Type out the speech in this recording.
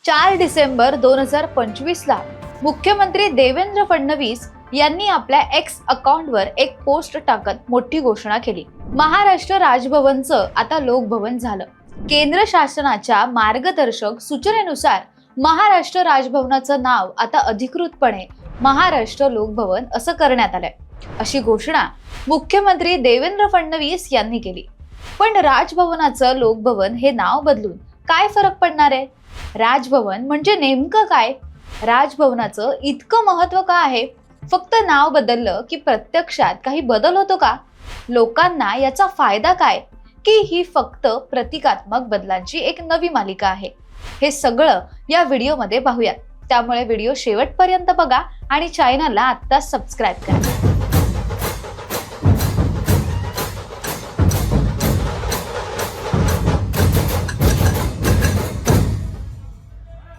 4 डिसेंबर 2025 ला मुख्यमंत्री देवेंद्र फडणवीस यांनी आपल्या एक्स अकाउंटवर एक पोस्ट टाकत मोठी घोषणा केली। महाराष्ट्र राजभवनचं आता लोकभवन झालं। केंद्र शासनाच्या मार्गदर्शक सूचनेनुसार महाराष्ट्र राजभवनाचं नाव आता अधिकृतपणे महाराष्ट्र लोकभवन असं करण्यात आलंय, अशी घोषणा मुख्यमंत्री देवेंद्र फडणवीस यांनी केली। पण राजभवनाचं लोकभवन हे नाव बदलून काय फरक पडणार आहे? राजभवन म्हणजे नेमकं काय? राजभवनाचं इतकं महत्त्व का आहे? फक्त नाव बदललं की प्रत्यक्षात काही बदल होतो का? लोकांना याचा फायदा काय? की ही फक्त प्रतिकात्मक बदलांची एक नवी मालिका आहे? हे सगळं या व्हिडिओमध्ये पाहूयात। त्यामुळे व्हिडिओ शेवटपर्यंत बघा आणि चॅनलला आत्ताच सबस्क्राइब करा।